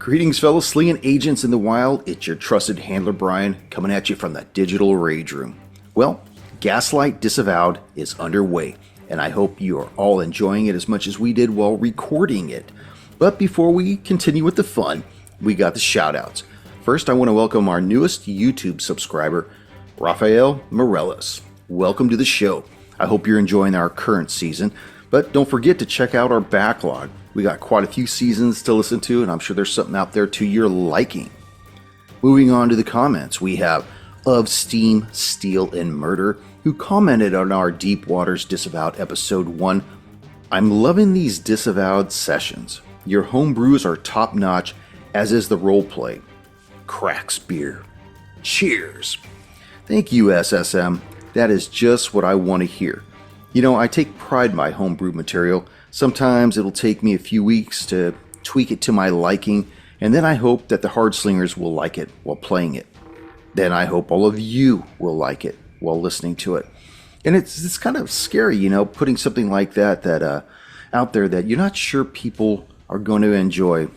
Greetings, fellow slinging agents in the wild. It's your trusted handler, Brian, coming at you from the digital rage room. Well, Gaslight Disavowed is underway, and I hope you are all enjoying it as much as we did while recording it. But before we continue with the fun, we got the shout-outs. First, I want to welcome our newest YouTube subscriber, Rafael Morellis. Welcome to the show. I hope you're enjoying our current season, but don't forget to check out our backlog. We got quite a few seasons to listen to, and I'm sure there's something out there to your liking. Moving on to the comments, we have Of Steam, Steel, and Murder, who commented on our Deep Waters Disavowed Episode 1. I'm loving these Disavowed sessions. Your homebrews are top-notch, as is the roleplay. Cracks beer. Cheers. Thank you, SSM. That is just what I want to hear. You know, I take pride in my homebrew material. Sometimes it'll take me a few weeks to tweak it to my liking, and then I hope that the hardslingers will like it while playing it. Then I hope all of you will like it while listening to it. And it's kind of scary, you know, putting something like that out there that you're not sure people are going to enjoy.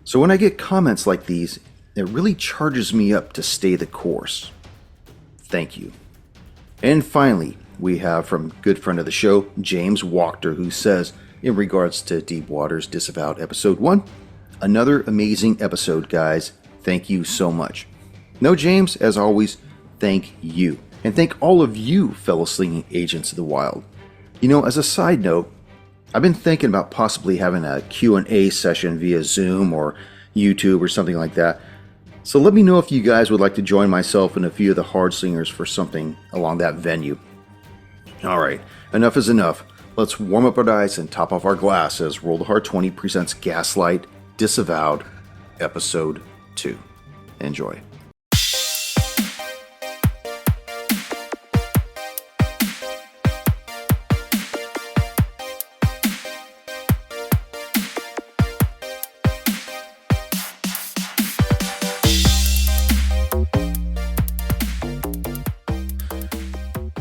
So when I get comments like these, it really charges me up to stay the course. Thank you. And finally, we have from good friend of the show, James Wachter, who says, in regards to Deep Waters Disavowed Episode 1, another amazing episode, guys. Thank you so much. No, James, as always, thank you. And thank all of you, fellow slinging agents of the wild. You know, as a side note, I've been thinking about possibly having a Q&A session via Zoom or YouTube or something like that. So let me know if you guys would like to join myself and a few of the hardslingers for something along that venue. Alright, enough is enough. Let's warm up our dice and top off our glass as Roll the Hard 20 presents Gaslight Disavowed Episode 2. Enjoy.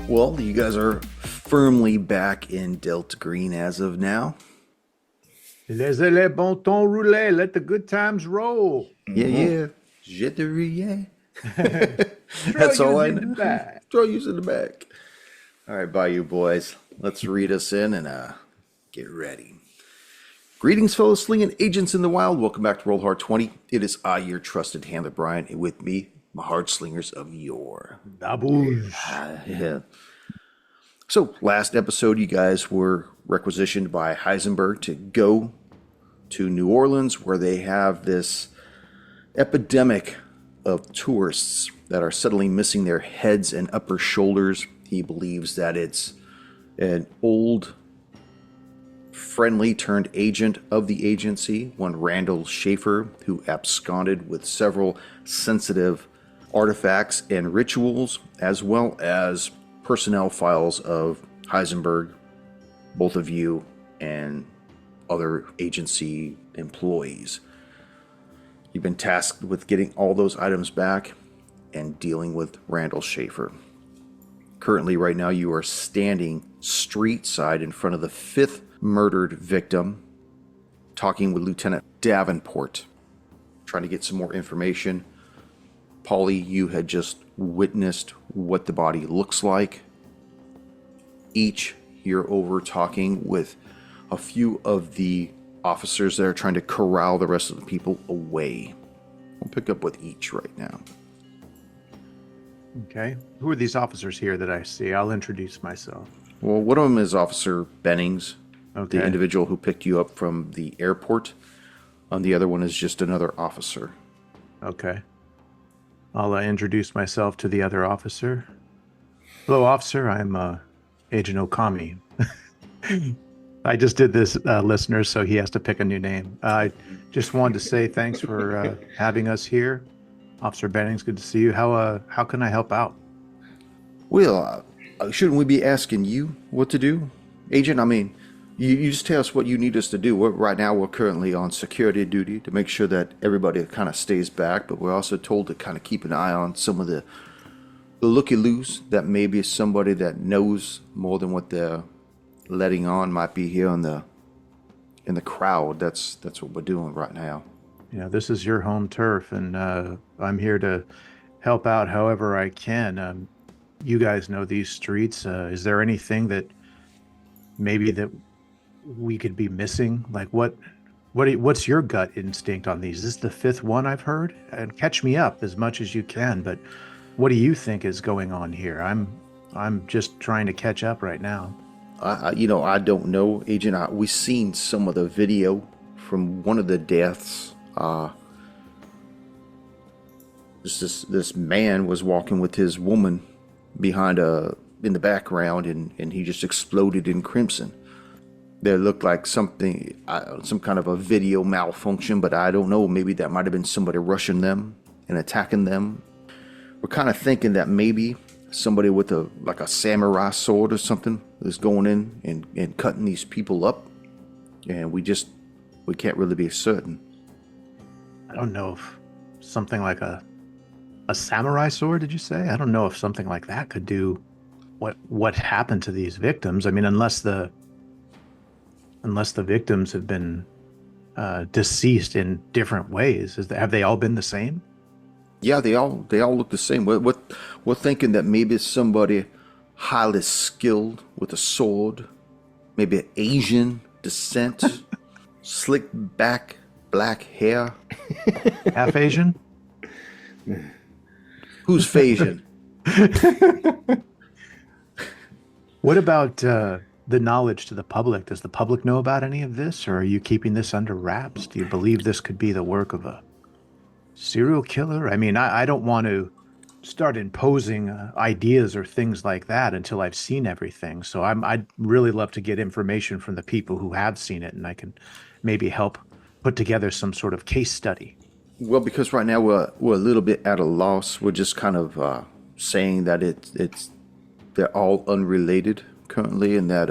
Well, you guys are firmly back in Delta Green as of now. Laissez les bon temps rouler. Let the good times roll. Yeah. Je te riais. That's all I know. Throw you in the back. All right, bye, you boys. Let's read us in and get ready. Greetings, fellow slinging agents in the wild. Welcome back to Roll Hard 20. It is I, your trusted handler, Brian, and with me, my hard slingers of yore. Babouche. Yeah. So, last episode, you guys were requisitioned by Heisenberg to go to New Orleans, where they have this epidemic of tourists that are suddenly missing their heads and upper shoulders. He believes that it's an old, friendly turned agent of the agency, one Randall Schaefer, who absconded with several sensitive artifacts and rituals, as well as personnel files of Heisenberg, both of you, and other agency employees. You've been tasked with getting all those items back and dealing with Randall Schaefer. Currently, right now, you are standing street side in front of the 5th murdered victim, talking with Lieutenant Davenport, trying to get some more information. Polly, you had just witnessed what the body looks like. Each, you're over talking with a few of the officers that are trying to corral the rest of the people away. We'll pick up with each right now. Okay. Who are these officers here that I see? I'll introduce myself. Well, one of them is Officer Bennings, Okay. the individual who picked you up from the airport. And the other one is just another officer. Okay. I'll introduce myself to the other officer. Hello, officer. I'm Agent Okami. I just did this, listeners, so he has to pick a new name. I just wanted to say thanks for having us here. Officer Bennings, good to see you. How can I help out? Well, shouldn't we be asking you what to do? Agent, I mean, you just tell us what you need us to do. Right now, we're currently on security duty to make sure that everybody kind of stays back, but we're also told to kind of keep an eye on some of the looky-loos that maybe somebody that knows more than what they're letting on might be here in the crowd. That's what we're doing right now. This is your home turf, and I'm here to help out however I can. You guys know these streets. Is there anything that maybe that we could be missing? Like what's your gut instinct on these? Is this the fifth one I've heard? And catch me up as much as you can, but what do you think is going on here? I'm just trying to catch up right now. I don't know, Agent. We seen some of the video from one of the deaths. This man was walking with his woman behind in the background, and he just exploded in crimson. There looked like some kind of a video malfunction, but I don't know. Maybe that might have been somebody rushing them and attacking them. We're kind of thinking that maybe somebody with a samurai sword or something is going in and cutting these people up, and we can't really be certain. I don't know if something like a samurai sword, did you say? I don't know if something like that could do what happened to these victims. I mean, unless the victims have been deceased in different ways. Have they all been the same? Yeah, they all look the same. We're thinking that maybe it's somebody highly skilled with a sword, maybe Asian descent, slick back, black hair. Half Asian? Who's Phasian? What about the knowledge to the public? Does the public know about any of this, or are you keeping this under wraps? Do you believe this could be the work of a serial killer? I mean, I don't want to start imposing ideas or things like that until I've seen everything. So I'd really love to get information from the people who have seen it, and I can maybe help put together some sort of case study. Well, because right now we're a little bit at a loss. We're just kind of saying that they're all unrelated currently, and that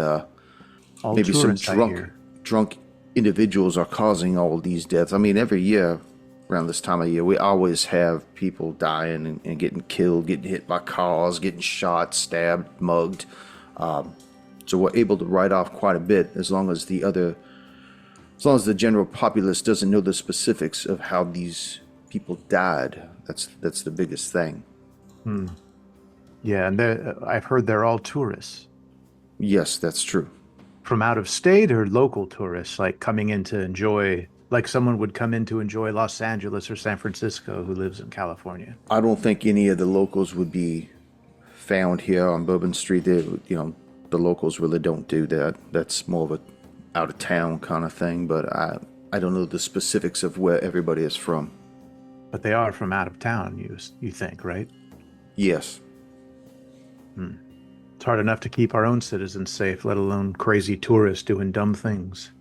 All maybe some tourists, drunk individuals are causing all these deaths. I mean, every year around this time of year, we always have people dying and getting killed, getting hit by cars, getting shot, stabbed, mugged. So we're able to write off quite a bit as long as the general populace doesn't know the specifics of how these people died. That's the biggest thing. Yeah, and I've heard they're all tourists. Yes, that's true. From out of state or local tourists, like coming in to enjoy, like someone would come in to enjoy Los Angeles or San Francisco who lives in California. I don't think any of the locals would be found here on Bourbon Street. The locals really don't do that. That's more of a out of town kind of thing, but I don't know the specifics of where everybody is from. But they are from out of town, you think, right? Yes. It's hard enough to keep our own citizens safe, let alone crazy tourists doing dumb things.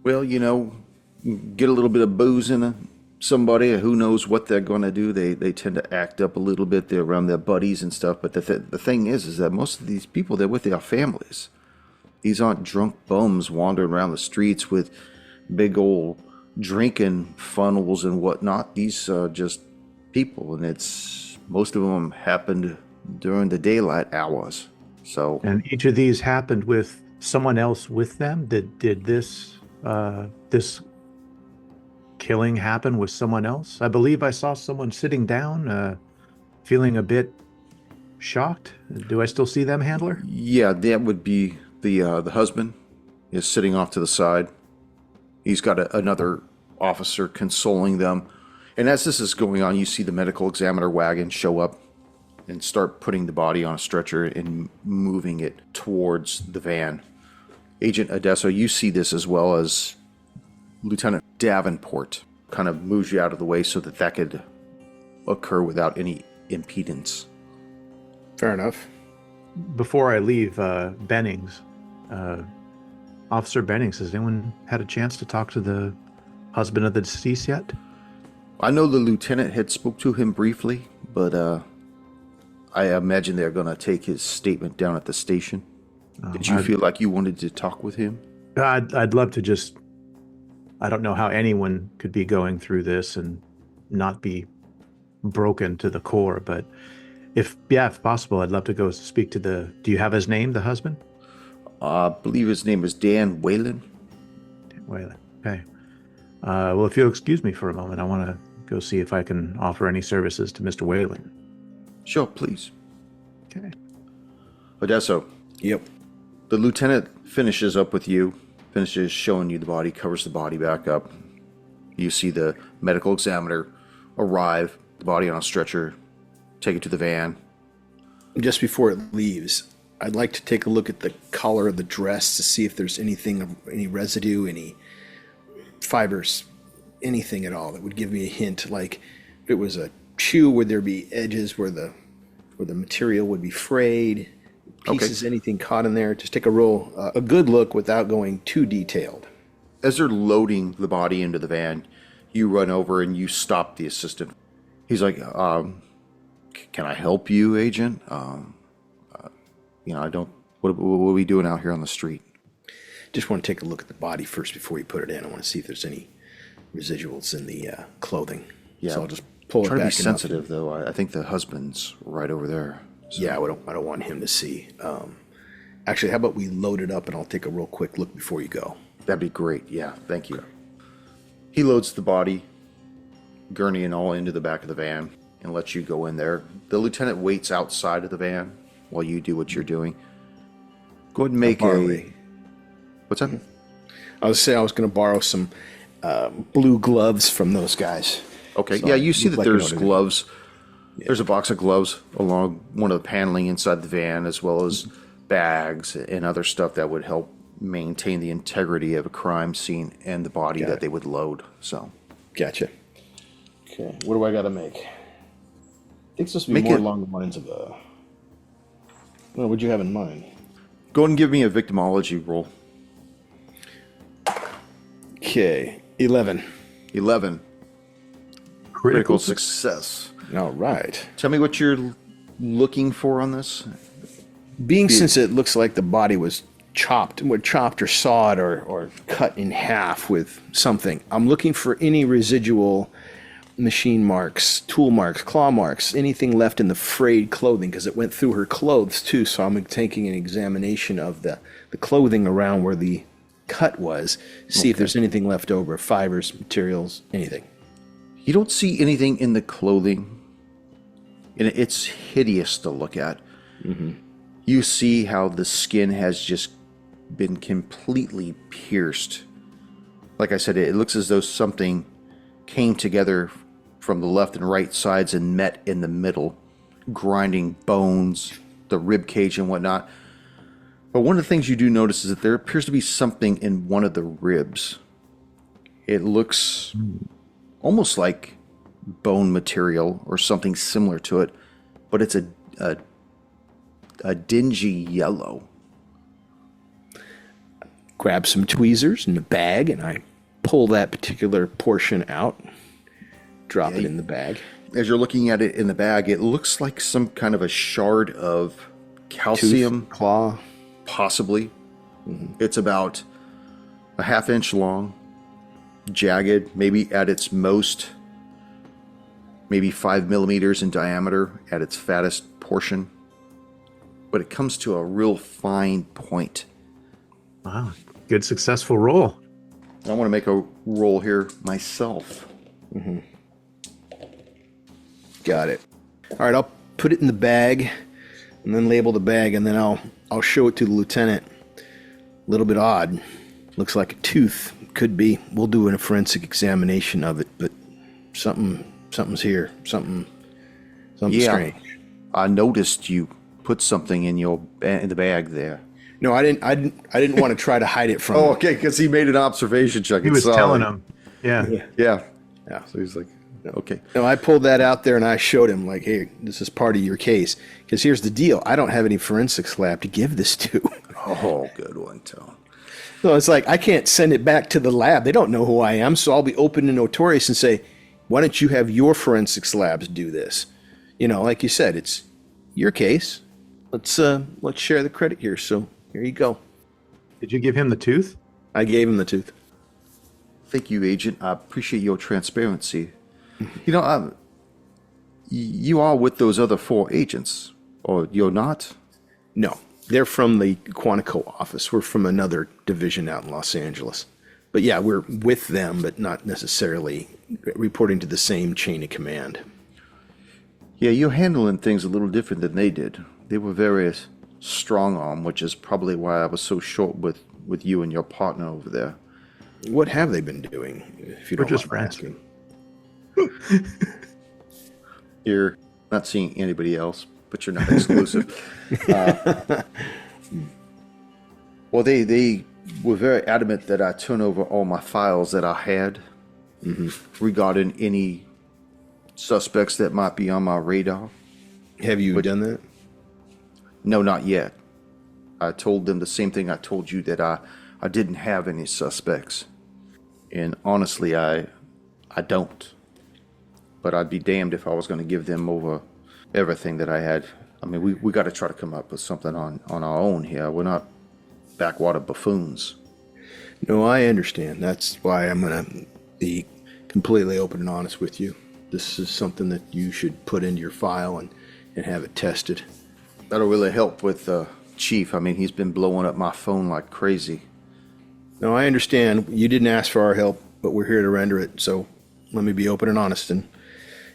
Well, get a little bit of booze in somebody, who knows what they're going to do. They tend to act up a little bit. They're around their buddies and stuff. But the thing is that most of these people, they're with their families. These aren't drunk bums wandering around the streets with big old drinking funnels and whatnot. These are just people, and most of them happened during the daylight hours. So, And each of these happened with someone else with them? Did this killing happen with someone else? I believe I saw someone sitting down, feeling a bit shocked. Do I still see them, Handler? yeah, that would be the husband is sitting off to the side. He's got another officer consoling them. And as this is going on, you see the medical examiner wagon show up and start putting the body on a stretcher and moving it towards the van. Agent Adesso, you see this as well as Lieutenant Davenport kind of moves you out of the way so that could occur without any impedance. Fair enough. Before I leave, Bennings, Officer Bennings, has anyone had a chance to talk to the husband of the deceased yet? I know the lieutenant had spoke to him briefly, but I imagine they're going to take his statement down at the station. Did you feel like you wanted to talk with him? I'd love to just... I don't know how anyone could be going through this and not be broken to the core, but if possible, I'd love to go speak to do you have his name, the husband? I believe his name is Dan Whalen. Dan Whalen, okay. Well, if you'll excuse me for a moment, I want to go see if I can offer any services to Mr. Whalen. Sure, please. Okay. Odesso, Yep. the lieutenant finishes up with you, finishes showing you the body, covers the body back up. You see the medical examiner arrive, the body on a stretcher, take it to the van. Just before it leaves, I'd like to take a look at the collar of the dress to see if there's anything, any residue, any fibers, anything at all that would give me a hint. Like if it was a shoe, would there be edges where the material would be frayed? Pieces, anything caught in there? Just take a good look without going too detailed. As they're loading the body into the van, you run over and you stop the assistant. He's like, can I help you, Agent? I don't, what are we doing out here on the street? Just want to take a look at the body first before you put it in. I want to see if there's any residuals in the clothing. Yeah. So I'll just pull it Try back. to be sensitive, though. I think the husband's right over there. So. Yeah, I don't want him to see. Actually, how about we load it up and I'll take a real quick look before you go. That'd be great. Yeah, thank you. He loads the body, gurney and all, into the back of the van and lets you go in there. The lieutenant waits outside of the van while you do what you're doing. Go ahead and make a... What's that? I was going to borrow some blue gloves from those guys. Okay, So yeah, you see that like you there's know gloves. There's a box of gloves along one of the paneling inside the van, as well as bags and other stuff that would help maintain the integrity of a crime scene and the body that they would load. So, Gotcha. Okay, what do I got to make? I think it's supposed to be more along the lines of what'd you have in mind? go ahead and give me a victimology roll. Okay, 11. 11. Critical success. All right. Tell me what you're looking for on this. Since it looks like the body was chopped or sawed or cut in half with something, I'm looking for any residual machine marks, tool marks, claw marks, anything left in the frayed clothing, because it went through her clothes too. So I'm taking an examination of the clothing around where the cut was, see if there's anything left over, fibers, materials, anything. You don't see anything in the clothing, and it's hideous to look at. Mm-hmm. You see how the skin has just been completely pierced. Like I said, it looks as though something came together from the left and right sides and met in the middle, grinding bones, the rib cage and whatnot. But one of the things you do notice is that there appears to be something in one of the ribs. It looks almost like bone material or something similar to it, but it's a dingy yellow. Grab some tweezers in the bag, and I pull that particular portion out, drop it in the bag. As you're looking at it in the bag, it looks like some kind of a shard of calcium. Tooth, claw. Possibly. Mm-hmm. It's about a half-inch long, jagged, maybe at its most, maybe 5 millimeters in diameter at its fattest portion. But it comes to a real fine point. Wow, good successful roll. I want to make a roll here myself. Mm-hmm. Got it. All right, I'll put it in the bag and then label the bag, and then I'll show it to the lieutenant. A little bit odd. Looks like a tooth. Could be. We'll do a forensic examination of it, but something's here. Something strange. I noticed you put something in the bag there. No, I didn't want to try to hide it from him. Oh, okay, because he made an observation check. He was telling him. Yeah. Yeah. So he's like, okay. No, I pulled that out there and I showed him, like, hey, this is part of your case. Because here's the deal. I don't have any forensics lab to give this to. Oh, good one, Tone. So it's like, I can't send it back to the lab. They don't know who I am. So I'll be open and notorious and say, why don't you have your forensics labs do this? You know, like you said, it's your case. Let's share the credit here. So here you go. Did you give him the tooth? I gave him the tooth. Thank you, Agent. I appreciate your transparency. You know, you are with those other 4 agents, or you're not? No, they're from the Quantico office. We're from another division out in Los Angeles. But yeah, we're with them, but not necessarily reporting to the same chain of command. Yeah, you're handling things a little different than they did. They were very strong-armed, which is probably why I was so short with you and your partner over there. What have they been doing, if you We're don't just mind friends. asking? You're not seeing anybody else, but you're not exclusive. Well, they were very adamant that I turn over all my files that I had regarding any suspects that might be on my radar. Have you done that? No, not yet. I told them the same thing I told you, that I didn't have any suspects. And honestly, I don't. But I'd be damned if I was going to give them over everything that I had. I mean, we got to try to come up with something on our own here. We're not backwater buffoons. No, I understand. That's why I'm going to be completely open and honest with you. This is something that you should put into your file and have it tested. That'll really help with Chief. I mean, he's been blowing up my phone like crazy. No, I understand. You didn't ask for our help, but we're here to render it. So let me be open and honest, and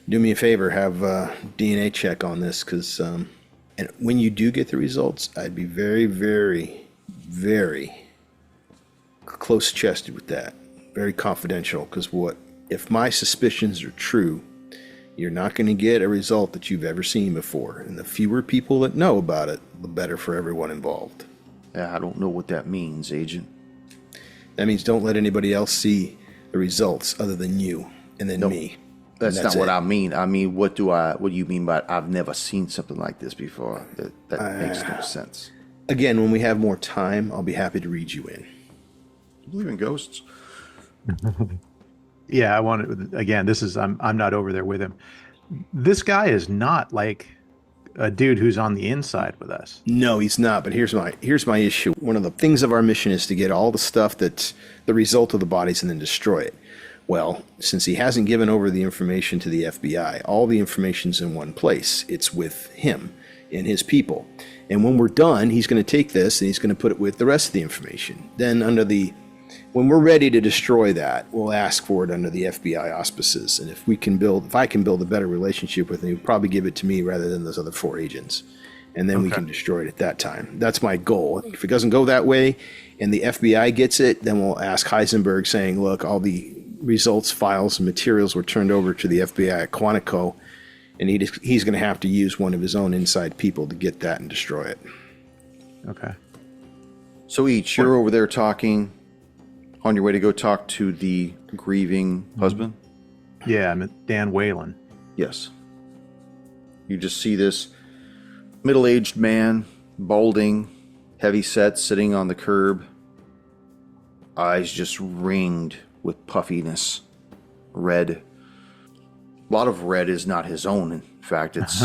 do me a favor, have a DNA check on this, because and when you do get the results, I'd be very, very, very close-chested with that. Very confidential, because if my suspicions are true, you're not going to get a result that you've ever seen before. And the fewer people that know about it, the better for everyone involved. I don't know what that means, Agent. That means don't let anybody else see the results other than you and then me. That's not what it. I mean. I mean, what do you mean by I've never seen something like this before? That makes no sense. Again, when we have more time, I'll be happy to read you in. You believe in ghosts? Yeah, I want to, again, I'm not over there with him. This guy is not like a dude who's on the inside with us. No, he's not. But here's my issue. One of the things of our mission is to get all the stuff that's the result of the bodies and then destroy it. Well, since he hasn't given over the information to the FBI, all the information's in one place. It's with him and his people. And when we're done, he's going to take this and he's going to put it with the rest of the information. Then when we're ready to destroy that, we'll ask for it under the FBI auspices. And if I can build a better relationship with him, he'll probably give it to me rather than those other 4 agents. And then we can destroy it at that time. That's my goal. If it doesn't go that way and the FBI gets it, then we'll ask Heisenberg saying, look, all the results, files, and materials were turned over to the FBI at Quantico, and he's going to have to use one of his own inside people to get that and destroy it. Okay. So you're over there talking, on your way to go talk to the grieving husband? Yeah, I'm Dan Whalen. Yes. You just see this middle-aged man, balding, heavy set, sitting on the curb, eyes just ringed with puffiness, red. A lot of red is not his own. In fact, it's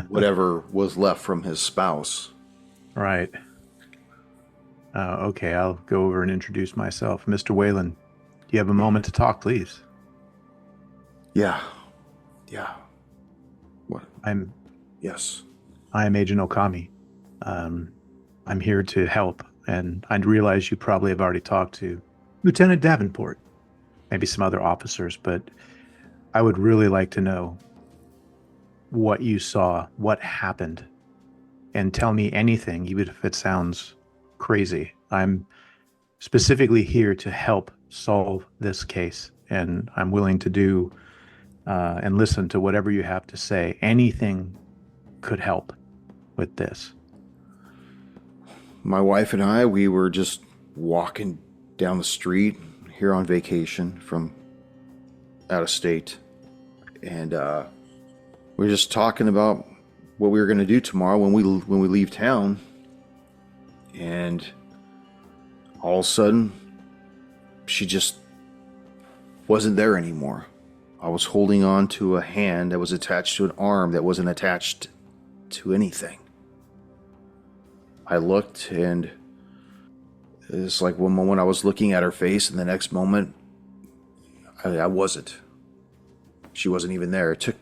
whatever was left from his spouse. Right. Okay, I'll go over and introduce myself. Mr. Whalen, do you have a moment to talk, please? Yeah. What? Yes. I am Agent Okami. I'm here to help, and I realize you probably have already talked to Lieutenant Davenport, maybe some other officers, but I would really like to know what you saw, what happened, and tell me anything, even if it sounds crazy. I'm specifically here to help solve this case, and I'm willing to do and listen to whatever you have to say. Anything could help with this. My wife and I, we were just walking down the street here on vacation from out of state, and we were just talking about what we were going to do tomorrow when we leave town, and all of a sudden she just wasn't there anymore. I was holding on to a hand that was attached to an arm that wasn't attached to anything. I looked, and it's like one moment I was looking at her face, and the next moment I wasn't. She wasn't even there. It took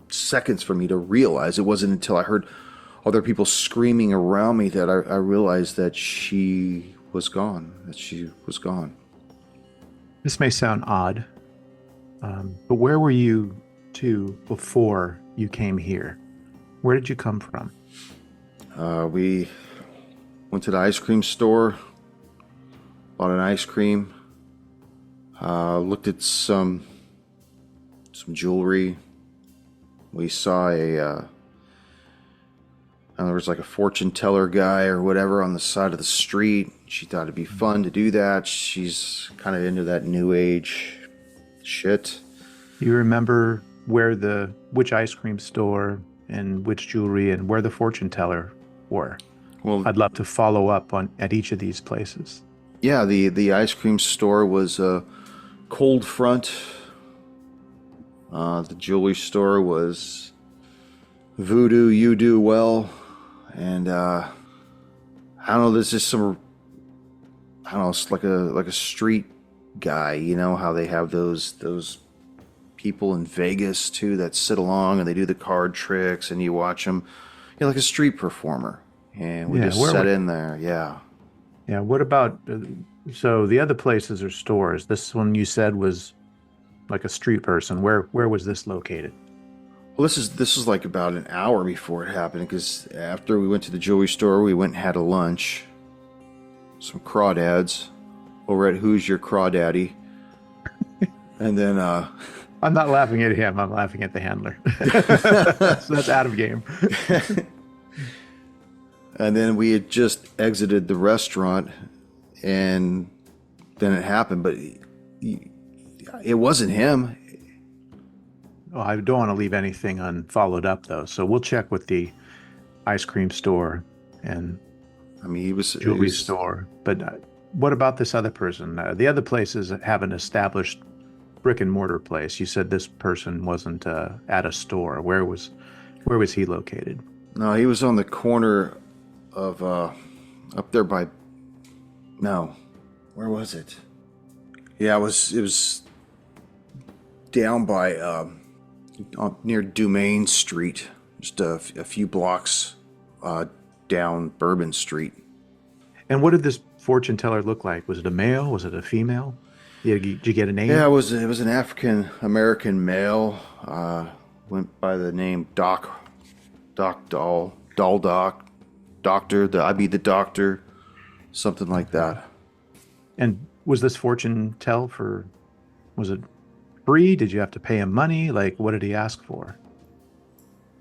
seconds for me to realize. It wasn't until I heard other people screaming around me that I realized that she was gone. This may sound odd, but where were you two before you came here? Where did you come from? We went to the ice cream store, bought an ice cream, looked at some jewelry. We saw there was like a fortune teller guy or whatever on the side of the street. She thought it'd be fun to do that. She's kind of into that new age shit. You remember which ice cream store and which jewelry and where the fortune teller were? Well, I'd love to follow up at each of these places. yeah, the ice cream store was Cold Front. The jewelry store was Voodoo You Do Well. And I don't know, there's just it's like a street guy, you know how they have those people in Vegas too that sit along and they do the card tricks and you watch them, like a street performer. And we just sat in there, yeah. Yeah, what about, so the other places are stores. This one you said was like a street person. Where was this located? Well, this is like about an hour before it happened, because after we went to the jewelry store, we went and had a lunch. Some crawdads over at Who's Your Crawdaddy. And then I'm not laughing at him, I'm laughing at the handler. So that's out of game. And then we had just exited the restaurant, and then it happened, but it wasn't him. Well, I don't want to leave anything unfollowed up, though. So we'll check with the ice cream store and jewelry store. But what about this other person? The other places have an established brick and mortar place. You said this person wasn't at a store. Where was he located? No, he was on the corner of up there by. No, where was it? Yeah, it was down by near Dumaine Street, just a few blocks down Bourbon Street. And what did this fortune teller look like? Was it a male? Was it a female? Did you get a name? Yeah, it was an African American male. Went by the name Doc Doll Doc, Doctor. I'd be the doctor, something like that. And was this fortune tell was it free? Did you have to pay him money? Like, what did he ask for?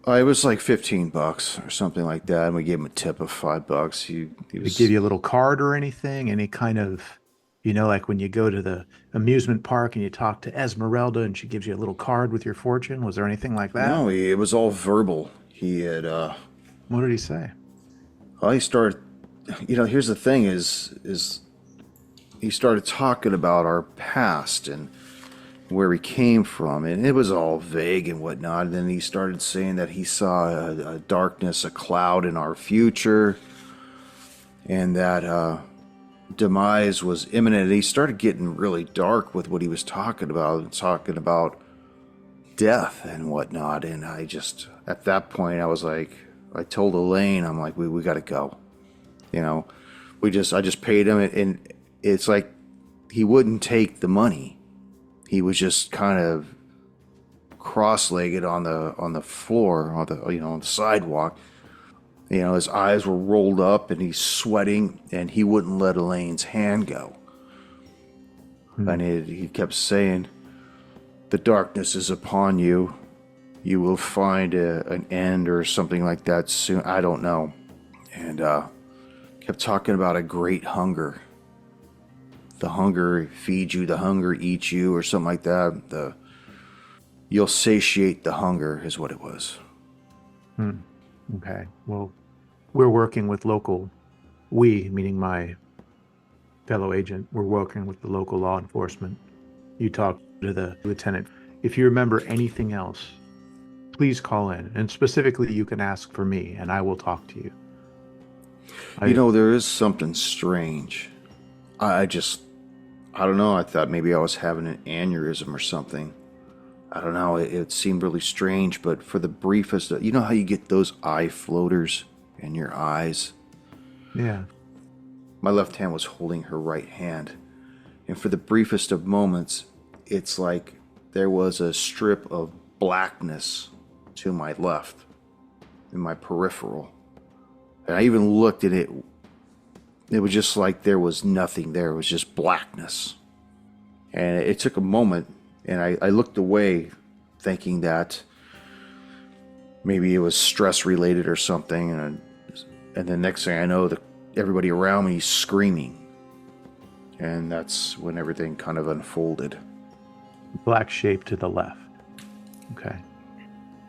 It was like $15 or something like that, and we gave him a tip of $5. He Did he give you a little card or anything? Any kind of, like when you go to the amusement park and you talk to Esmeralda and she gives you a little card with your fortune? Was there anything like that? No, it was all verbal. He had. What did he say? Well, he started. Here's the thing: is he started talking about our past and where we came from, and it was all vague and whatnot. And then he started saying that he saw a darkness, a cloud in our future, and that demise was imminent. And he started getting really dark with what he was talking about death and whatnot. And I just, at that point, I told Elaine, I'm like, we got to go. I just paid him, and it's like he wouldn't take the money. He was just kind of cross-legged on the floor, on the sidewalk. His eyes were rolled up and he's sweating, and he wouldn't let Elaine's hand go. And he kept saying, "The darkness is upon you. You will find an end," or something like that soon. I don't know. And kept talking about a great hunger. The hunger feeds you, the hunger eats you, or something like that. You'll satiate the hunger is what it was. Okay. Well, we're working with we, meaning my fellow agent, we're working with the local law enforcement. You talk to the lieutenant. If you remember anything else, please call in. And specifically, you can ask for me, and I will talk to you. There is something strange. I don't know. I thought maybe I was having an aneurysm or something. I don't know. It seemed really strange, but for the briefest, you know how you get those eye floaters in your eyes? Yeah. My left hand was holding her right hand, And for the briefest of moments, it's like there was a strip of blackness to my left, in my peripheral. And I even looked at it. It was just like there was nothing there. It was just blackness. And it took a moment, and I looked away thinking that maybe it was stress related or something. And the next thing I know, everybody around me is screaming. And that's when everything kind of unfolded. Black shape to the left. Okay.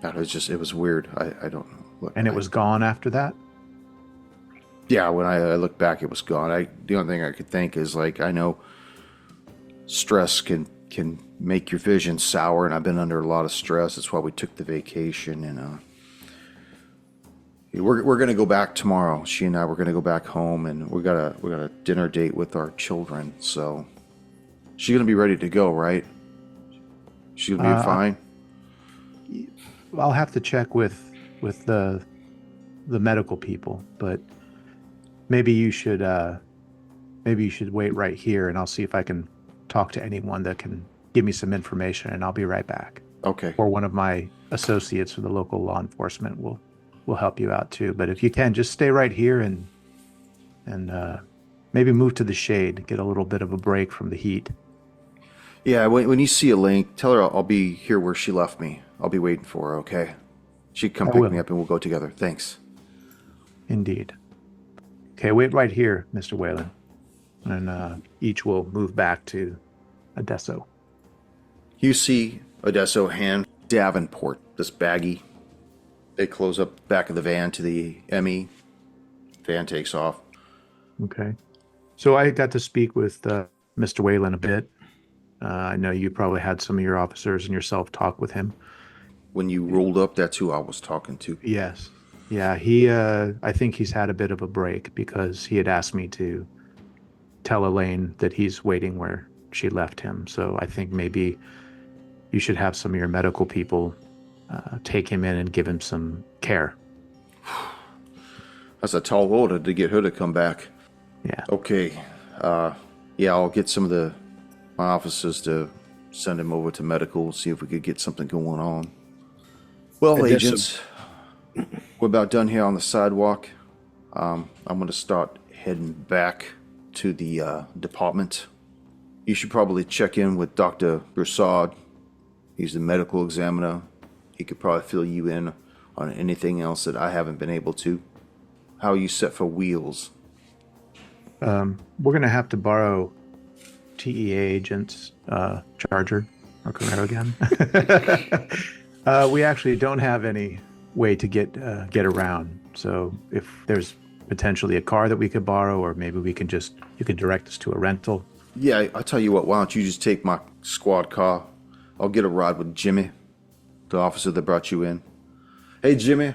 It was weird. I don't know. Look, And it was gone after that? Yeah, when I look back, it was gone. The only thing I could think is, like, I know stress can make your vision sour, and I've been under a lot of stress. That's why we took the vacation, and we're gonna go back tomorrow. She and I were gonna go back home, and we got a dinner date with our children. So she's gonna be ready to go, right? She's gonna be fine. I'll have to check with the medical people, but maybe you should wait right here, and I'll see if I can talk to anyone that can give me some information, and I'll be right back. Okay. Or one of my associates from the local law enforcement will help you out too. But if you can, just stay right here and maybe move to the shade, get a little bit of a break from the heat. Yeah, when you see Elaine, tell her I'll be here where she left me. I'll be waiting for her, okay? She can come pick me up and we'll go together. Thanks. Indeed. Okay, wait right here, Mr. Whalen. And each will move back to Adesso. You see Adesso hand Davenport this baggie. They close up the back of the van to the ME. Van takes off. Okay. So I got to speak with Mr. Whalen a bit. I know you probably had some of your officers and yourself talk with him. When you rolled up, that's who I was talking to. Yes. Yeah, he I think he's had a bit of a break because he had asked me to tell Elaine that he's waiting where she left him. So I think maybe you should have some of your medical people take him in and give him some care. That's a tall order to get her to come back. Yeah. Okay. Yeah, I'll get some of my officers to send him over to medical, see if we could get something going on. Well, agents, we're about done here on the sidewalk. I'm going to start heading back to the department. You should probably check in with Dr. Broussard. He's the medical examiner. He could probably fill you in on anything else that I haven't been able to. How are you set for wheels? We're going to have to borrow TEA agent's charger or Camaro again. We actually don't have any way to get around. So if there's potentially a car that we could borrow, or maybe you could direct us to a rental. Yeah, I'll tell you what, why don't you just take my squad car? I'll get a ride with Jimmy, the officer that brought you in. Hey, Jimmy,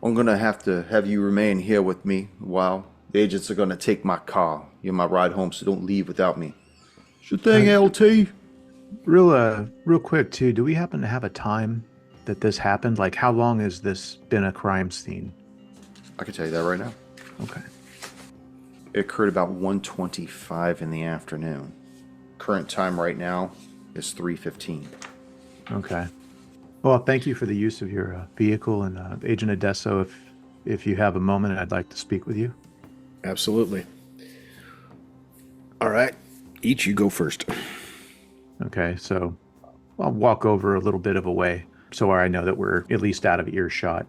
I'm going to have you remain here with me a while. The agents are going to take my car. You're my ride home, so don't leave without me. Sure thing, LT. Real quick, too, do we happen to have a time that this happened? Like, how long has this been a crime scene? I can tell you that right now. Okay. It occurred about 1:25 in the afternoon. Current time right now is 3:15. Okay. Well, thank you for the use of your vehicle, and Agent Adesso, if you have a moment, I'd like to speak with you. Absolutely. All right. Each you go first. Okay, so I'll walk over a little bit of a way so I know that we're at least out of earshot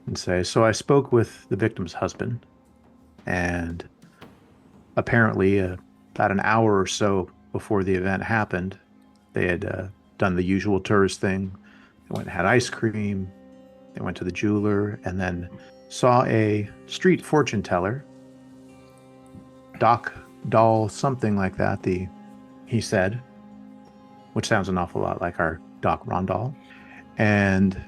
and say, so I spoke with the victim's husband, and apparently about an hour or so before the event happened, they had done the usual tourist thing. They went and had ice cream, they went to the jeweler, and then saw a street fortune teller, Doc Doll, something like that, he said, which sounds an awful lot like our Doc Rondall. And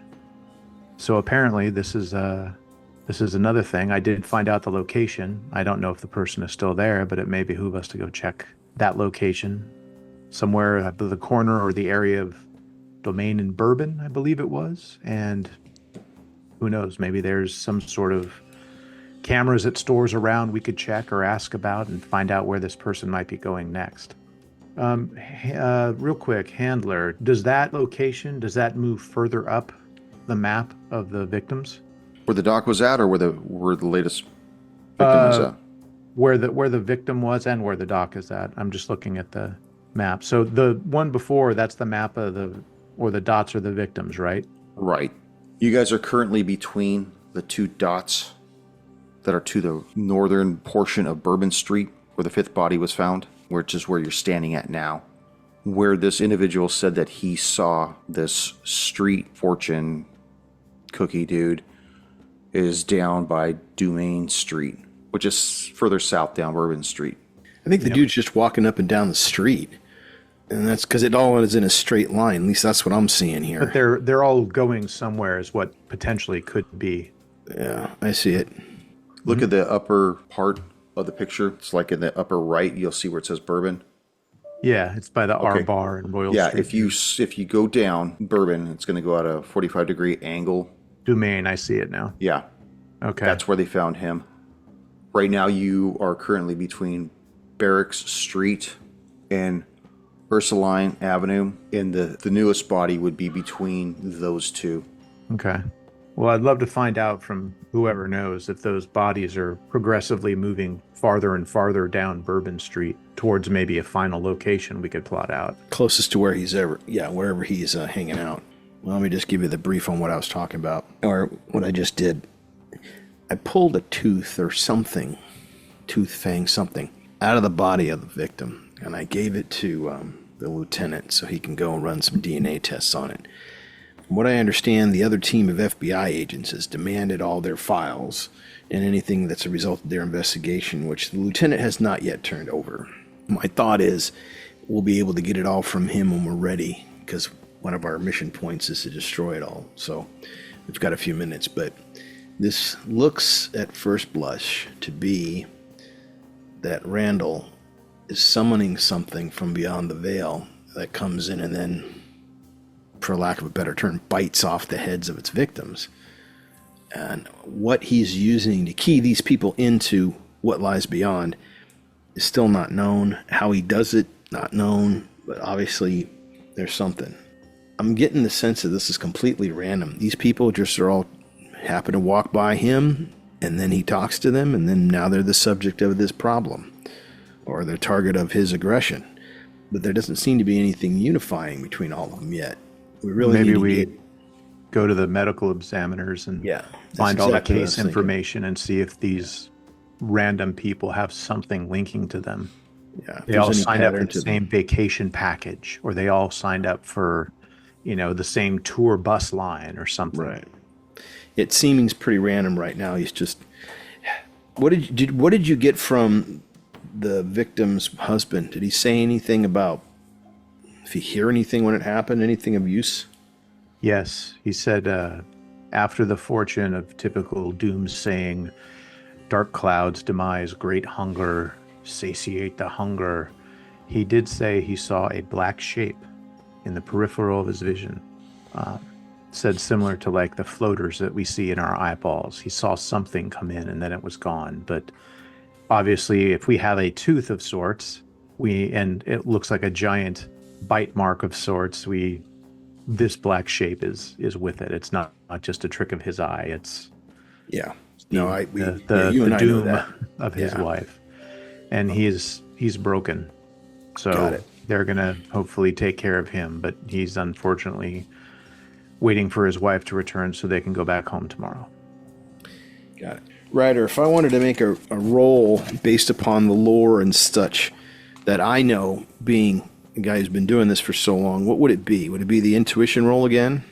so apparently this is another thing. I did find out the location. I don't know if the person is still there, but it may behoove us to go check that location somewhere at the corner or the area of Domain and Bourbon, I believe it was. And who knows, maybe there's some sort of cameras at stores around we could check or ask about and find out where this person might be going next. Real quick, handler, does that move further up the map of the victims? Where the doc was at, or where the latest victim was at? Where the victim was and where the doc is at. I'm just looking at the map. So the one before, that's the map of the dots are the victims, right? Right. You guys are currently between the two dots that are to the northern portion of Bourbon Street, where the fifth body was found, which is where you're standing at now. Where this individual said that he saw this street fortune cookie dude is down by Dumaine Street, which is further south down Bourbon Street. I think the dude's just walking up and down the street. And that's because it all is in a straight line. At least that's what I'm seeing here. But they're all going somewhere is what potentially could be. Yeah, I see it. Look at the upper part of the picture. It's like in the upper right, you'll see where it says Bourbon. Yeah, it's by the R bar and Royal Street. Yeah, if you go down Bourbon, it's going to go at a 45-degree angle. Dumaine, I see it now. Yeah. Okay. That's where they found him. Right now, you are currently between Barracks Street and Ursuline Avenue, and the newest body would be between those two. Okay. Well, I'd love to find out from whoever knows if those bodies are progressively moving farther and farther down Bourbon Street towards maybe a final location we could plot out. Closest to where wherever he's hanging out. Well, let me just give you the brief on what I was talking about, or what I just did. I pulled a tooth or something, tooth, fang, something, out of the body of the victim, and I gave it to the lieutenant so he can go and run some DNA tests on it. From what I understand, the other team of FBI agents has demanded all their files and anything that's a result of their investigation, which the lieutenant has not yet turned over. My thought is we'll be able to get it all from him when we're ready, because one of our mission points is to destroy it all. So we've got a few minutes, but this looks at first blush to be that Randall is summoning something from beyond the veil that comes in and then, for lack of a better term, bites off the heads of its victims. And what he's using to key these people into what lies beyond is still not known. How he does it, not known, but obviously there's something. I'm getting the sense that this is completely random. These people just are all happen to walk by him, and then he talks to them, and then now they're the subject of this problem, or the target of his aggression. But there doesn't seem to be anything unifying between all of them yet. We really maybe need to we go to the medical examiners and find all the case information and see if these random people have something linking to them. Yeah, they all signed up for the same vacation package, or they all signed up for, the same tour bus line or something. Right. It seems pretty random right now. He's just. What did you get from the victim's husband? Did he say anything about if you hear anything when it happened, anything of use? Yes, he said after the fortune of typical doomsaying, dark clouds, demise, great hunger, satiate the hunger, he did say he saw a black shape in the peripheral of his vision. Said similar to like the floaters that we see in our eyeballs. He saw something come in and then it was gone. But obviously, if we have a tooth of sorts, and it looks like a giant bite mark of sorts, this black shape is with it. It's not just a trick of his eye. It's the doom of his wife, and he's broken. So they're gonna hopefully take care of him, but he's unfortunately waiting for his wife to return so they can go back home tomorrow. Got it. Ryder, if I wanted to make a roll based upon the lore and such that I know, being a guy who's been doing this for so long, what would it be? Would it be the intuition roll again?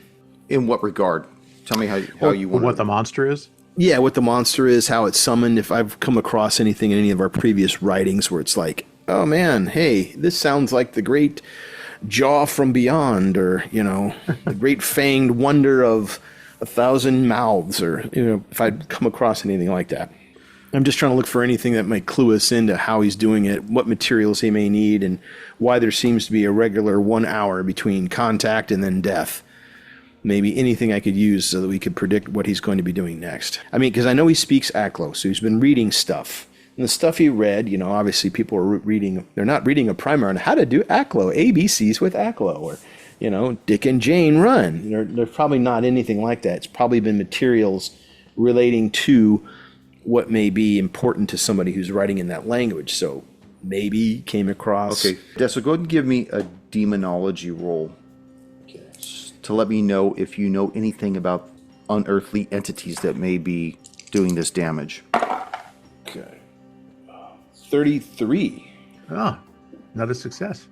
In what regard? Tell me how you want what the monster is? Yeah, what the monster is, how it's summoned. If I've come across anything in any of our previous writings where it's like, oh man, hey, this sounds like the great jaw from beyond, or the great fanged wonder of 1,000 mouths, or if I'd come across anything like that. I'm just trying to look for anything that might clue us into how he's doing it, what materials he may need, and why there seems to be a regular 1 hour between contact and then death. maybe anything I could use so that we could predict what he's going to be doing next. I mean, because I know he speaks Aklo, so he's been reading stuff. And the stuff he read, you know, obviously people are reading, they're not reading a primer on how to do Aklo, ABCs with Aklo, or, you know, Dick and Jane run. There's probably not anything like that. It's probably been materials relating to what may be important to somebody who's writing in that language. So maybe came across. Okay, Dessa, go ahead and give me a demonology roll to let me know if you know anything about unearthly entities that may be doing this damage. Okay. 33. Oh, another success.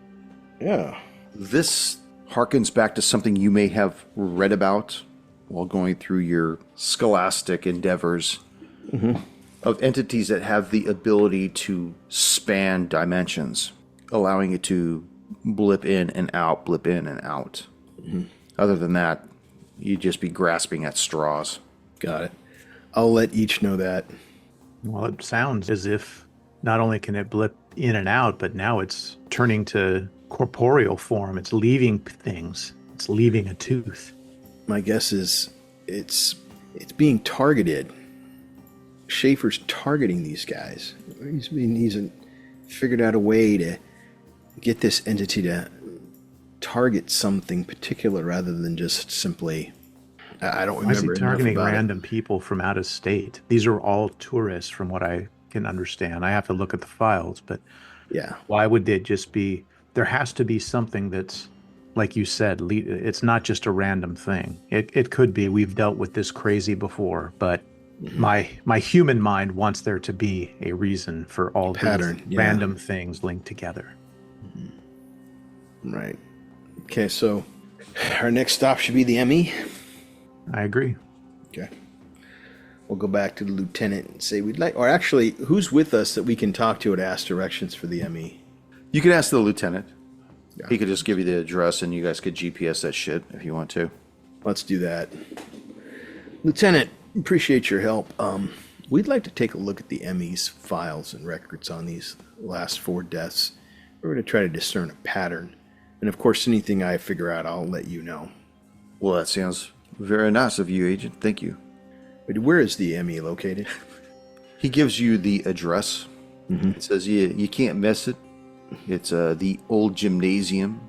Yeah. This harkens back to something you may have read about while going through your scholastic endeavors of entities that have the ability to span dimensions, allowing it to blip in and out, blip in and out. Other than that, you'd just be grasping at straws. Got it. I'll let each know that. Well, it sounds as if not only can it blip in and out, but now it's turning to corporeal form. It's leaving things. It's leaving a tooth. My guess is it's being targeted. Schaefer's targeting these guys. He's figured out a way to get this entity to target something particular rather than just simply. I don't remember. Why is he targeting enough about random people from out of state? These are all tourists, from what I can understand. I have to look at the files, but yeah, why would they just be? There has to be something that's, like you said, it's not just a random thing. It could be we've dealt with this crazy before, but my human mind wants there to be a reason for all pattern, these random things linked together. Right. Okay, so our next stop should be the ME. I agree. Okay. We'll go back to the lieutenant and say we'd like, or actually, who's with us that we can talk to to ask directions for the ME? You could ask the lieutenant. Yeah. He could just give you the address and you guys could GPS that shit if you want to. Let's do that. Lieutenant, appreciate your help. We'd like to take a look at the ME's files and records on these last 4 deaths. We're going to try to discern a pattern. And of course, anything I figure out, I'll let you know. Well, that sounds very nice of you, Agent. Thank you. But where is the ME located? He gives you the address. It says you can't miss it. It's the old gymnasium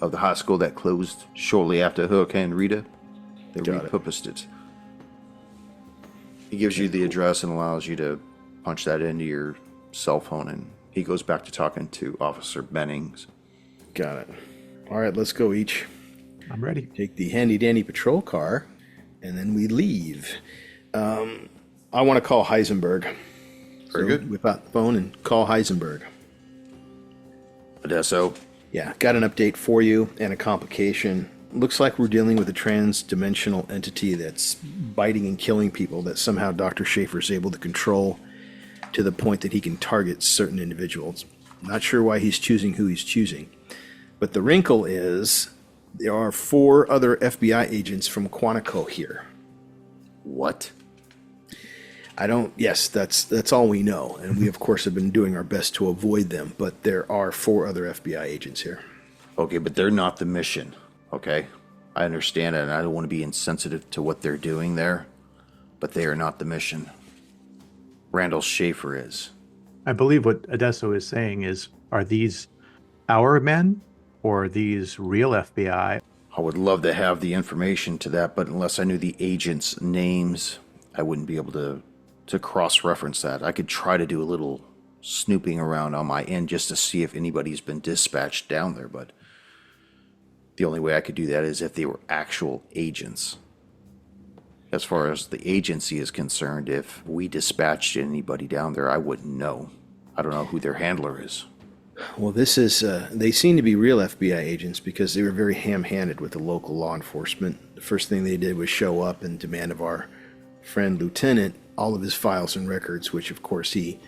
of the high school that closed shortly after Hurricane Rita. They repurposed it. He gives you the address and allows you to punch that into your cell phone, and he goes back to talking to Officer Bennings. Got it. All right, let's go each. I'm ready. Take the handy-dandy patrol car, and then we leave. I want to call Heisenberg. Very good. Whip out the phone and call Heisenberg. Odesso. Yeah, got an update for you and a complication. Looks like we're dealing with a trans-dimensional entity that's biting and killing people that somehow Dr. Schaefer's able to control to the point that he can target certain individuals. Not sure why he's choosing who he's choosing. But the wrinkle is there are 4 other FBI agents from Quantico here. What? Yes, that's all we know. And we, of course, have been doing our best to avoid them. But there are 4 other FBI agents here. Okay, but they're not the mission. Okay? I understand it, and I don't want to be insensitive to what they're doing there. But they are not the mission. Randall Schaefer is. I believe what Odesso is saying is, are these our men or are these real FBI? I would love to have the information to that, but unless I knew the agents' names, I wouldn't be able to cross-reference that. I could try to do a little snooping around on my end just to see if anybody's been dispatched down there, but the only way I could do that is if they were actual agents. As far as the agency is concerned, if we dispatched anybody down there, I wouldn't know. I don't know who their handler is. Well, this is, they seem to be real FBI agents because they were very ham-handed with the local law enforcement. The first thing they did was show up and demand of our friend Lieutenant all of his files and records, which of course he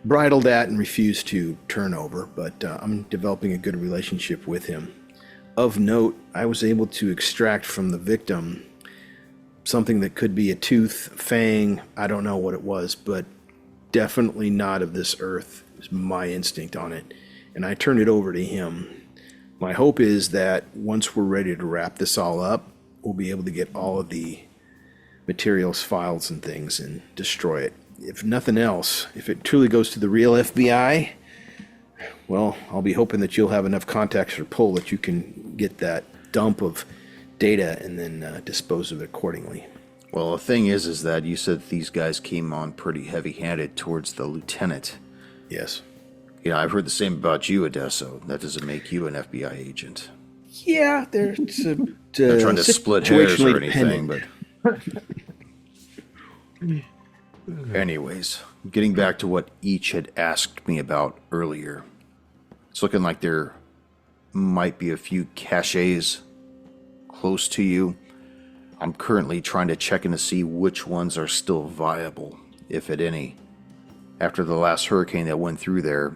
bridled at and refused to turn over, but I'm developing a good relationship with him. Of note, I was able to extract from the victim something that could be a tooth, fang, I don't know what it was, but definitely not of this earth, is my instinct on it. And I turned it over to him. My hope is that once we're ready to wrap this all up, we'll be able to get all of the materials, files, and things and destroy it. If nothing else, if it truly goes to the real FBI, well, I'll be hoping that you'll have enough contacts or pull that you can get that dump of data and then dispose of it accordingly. Well, the thing is that you said these guys came on pretty heavy-handed towards the lieutenant. Yes. Yeah, I've heard the same about you, Adesso. That doesn't make you an FBI agent. Yeah, there's a Not trying to split hairs or anything, dependent. but... Anyways, getting back to what each had asked me about earlier. It's looking like there might be a few caches close to you. I'm currently trying to check in to see which ones are still viable, if at any. After the last hurricane that went through there,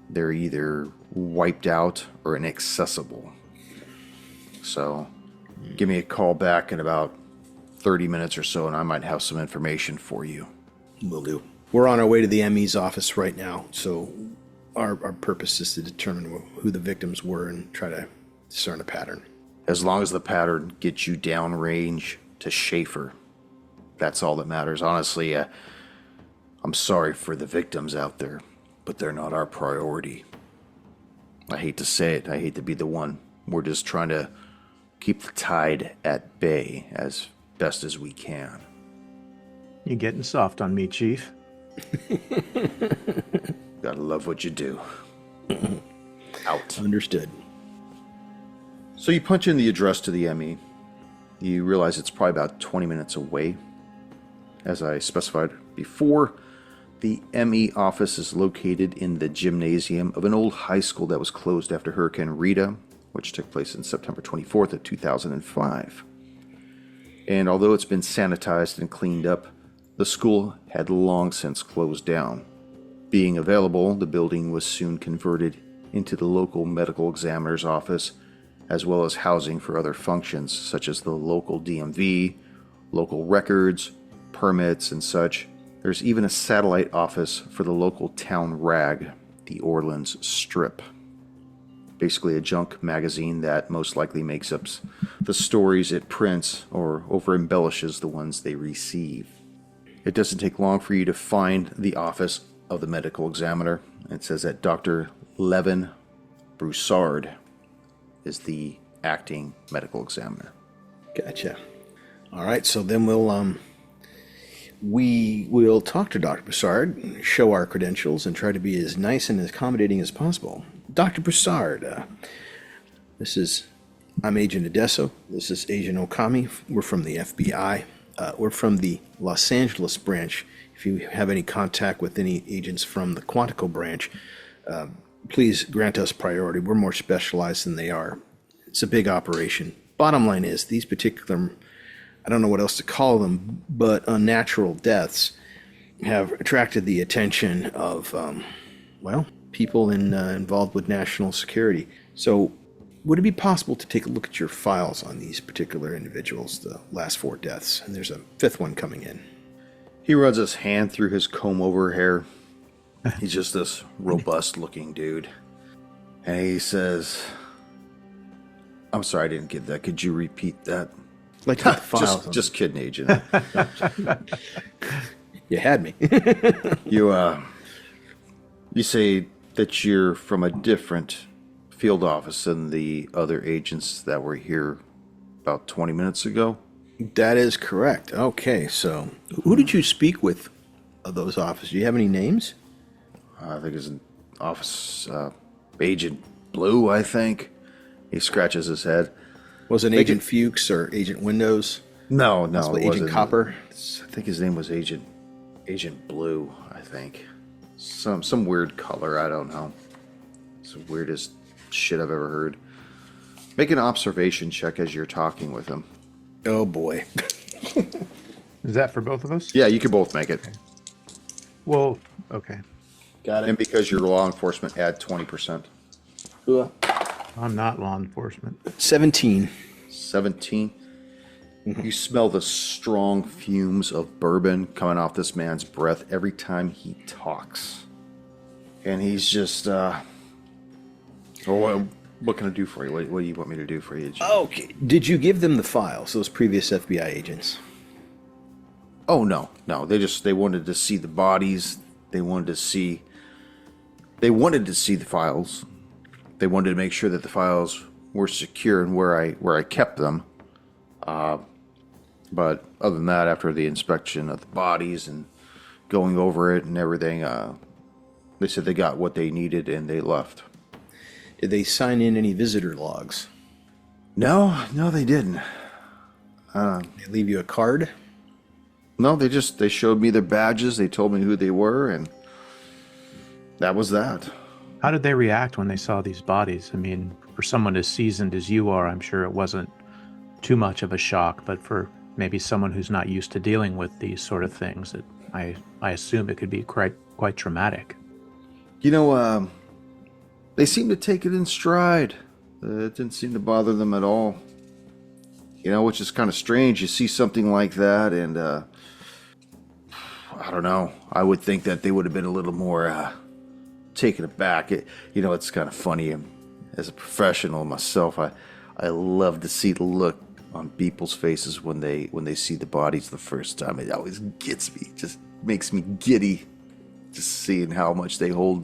they're either wiped out or inaccessible. So, give me a call back in about 30 minutes or so, and I might have some information for you. Will do. We're on our way to the ME's office right now, so our purpose is to determine who the victims were and try to discern a pattern. As long as the pattern gets you downrange to Schaefer, that's all that matters. Honestly, I'm sorry for the victims out there, but they're not our priority. I hate to say it. I hate to be the one. We're just trying to keep the tide at bay as best as we can. You getting soft on me, Chief? Gotta love what you do. Out. Understood. So you punch in the address to the ME. You realize it's probably about 20 minutes away. As I specified before, the ME office is located in the gymnasium of an old high school that was closed after Hurricane Rita, which took place on September 24th of 2005. And although it's been sanitized and cleaned up, the school had long since closed down. Being available, the building was soon converted into the local medical examiner's office, as well as housing for other functions, such as the local DMV, local records, permits, and such. There's even a satellite office for the local town rag, the Orleans Strip. Basically a junk magazine that most likely makes up the stories it prints or over-embellishes the ones they receive. It doesn't take long for you to find the office of the medical examiner. It says that Dr. Levin Broussard is the acting medical examiner. Gotcha. All right, so then we will talk to Dr. Broussard, show our credentials, and try to be as nice and as accommodating as possible. Dr. Broussard, I'm Agent Adesso. This is Agent Okami. We're from the FBI. We're from the Los Angeles branch. If you have any contact with any agents from the Quantico branch, please grant us priority. We're more specialized than they are. It's a big operation. Bottom line is, these particular, I don't know what else to call them, but unnatural deaths have attracted the attention of, people involved with national security. So would it be possible to take a look at your files on these particular individuals, the last 4 deaths? And there's a 5th one coming in. He runs his hand through his comb-over hair. He's just this robust-looking dude. And he says, I'm sorry I didn't get that. Could you repeat that? Like the files. Just kidding, Agent. You had me. You say that you're from a different field office than the other agents that were here about 20 minutes ago? That is correct. Okay, so who did you speak with of those offices? Do you have any names? I think it's an office Agent Blue, I think. He scratches his head. Was it Agent Fuchs or Agent Windows? No, it Agent wasn't. Copper? I think his name was Agent Blue, I think. Some weird color, I don't know. It's the weirdest shit I've ever heard. Make an observation check as you're talking with him. Oh boy. Is that for both of us? Yeah, you can both make it. Well, okay. Got And because you're law enforcement, add 20%. I'm not law enforcement. 17. 17. You smell the strong fumes of bourbon coming off this man's breath every time he talks. And he's just, What can I do for you? What do you want me to do for you? Okay. Did you give them the files, those previous FBI agents? Oh, no. They wanted to see the bodies. They wanted to see the files. They wanted to make sure that the files were secure and where I kept them. But other than that, after the inspection of the bodies and going over it and everything, they said they got what they needed and they left. Did they sign in any visitor logs? No, they didn't. Did they leave you a card? No, they showed me their badges. They told me who they were, and that was that. How did they react when they saw these bodies? I mean, for someone as seasoned as you are, I'm sure it wasn't too much of a shock, but for maybe someone who's not used to dealing with these sort of things, I assume it could be quite traumatic. They seemed to take it in stride. It didn't seem to bother them at all. Which is kind of strange. You see something like that, and I don't know. I would think that they would have been a little more taken aback. It's kind of funny. As a professional myself, I love to see the look on people's faces when they see the bodies the first time. It always gets me. Just makes me giddy. Just seeing how much they hold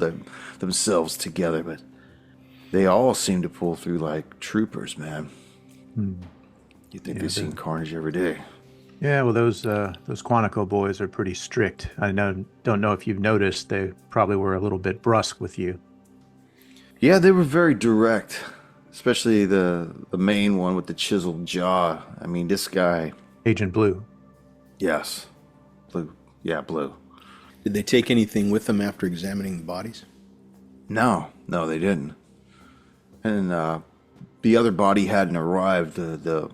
themselves together, but they all seem to pull through like troopers, man. You think they've seen carnage every day? Yeah, well, those Quantico boys are pretty strict. I don't know if you've noticed, they probably were a little bit brusque with you. Yeah, they were very direct, especially the main one with the chiseled jaw. I mean, this guy. Agent Blue. Yes, Blue. Yeah, Blue. Did they take anything with them after examining the bodies? No, they didn't. And the other body hadn't arrived. The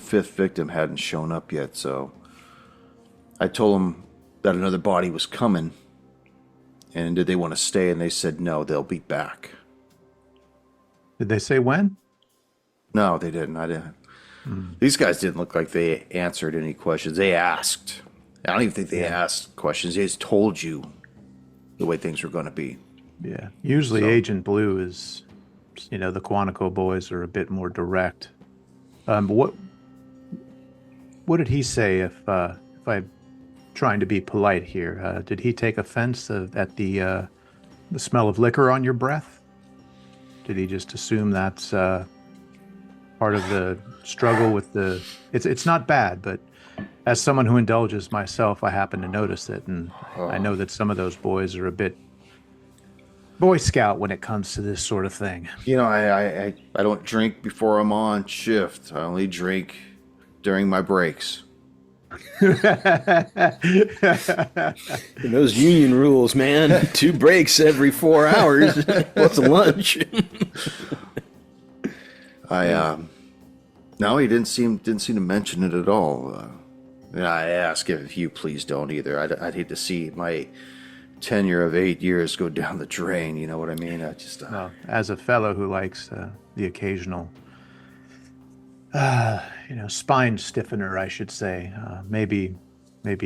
fifth victim hadn't shown up yet, so I told them that another body was coming. And did they want to stay? And they said no, they'll be back. Did they say when? No, they didn't. I didn't. These guys didn't look like they answered any questions. They asked. I don't even think they asked questions. They just told you the way things were going to be. Yeah. Usually Agent Blue is, the Quantico boys are a bit more direct. What did he say if I'm trying to be polite here? Did he take offense at the smell of liquor on your breath? Did he just assume that's part of the struggle with the... It's not bad, but as someone who indulges myself, I happen to notice it, and I know that some of those boys are a bit Boy Scout when it comes to this sort of thing. I don't drink before I'm on shift. I only drink during my breaks. And those union rules, man. 2 breaks every 4 hours. What's a lunch? No, he didn't seem to mention it at all. I ask if you please don't either. I'd hate to see my tenure of 8 years go down the drain. You know what I mean? Well, as a fellow who likes the occasional, spine stiffener, I should say, maybe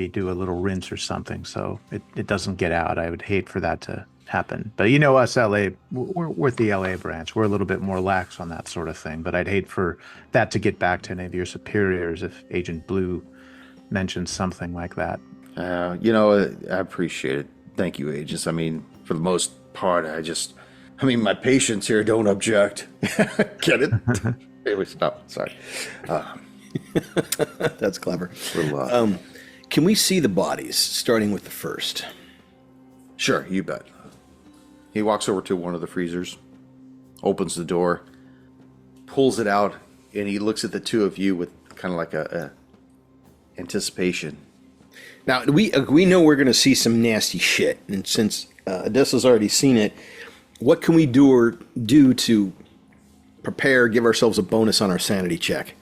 do a little rinse or something so it doesn't get out. I would hate for that to happen. But us LA, we're at the LA branch. We're a little bit more lax on that sort of thing. But I'd hate for that to get back to any of your superiors if Agent Blue mentioned something like that. I appreciate it. Thank you, agents. I mean, for the most part, my patients here don't object. Get it? Anyways, no, sorry. That's clever. Can we see the bodies, starting with the first? Sure, you bet. He walks over to one of the freezers, opens the door, pulls it out, and he looks at the two of you with kind of like a anticipation. Now, we know we're going to see some nasty shit, and since Odessa's already seen it, what can we do to prepare, give ourselves a bonus on our sanity check?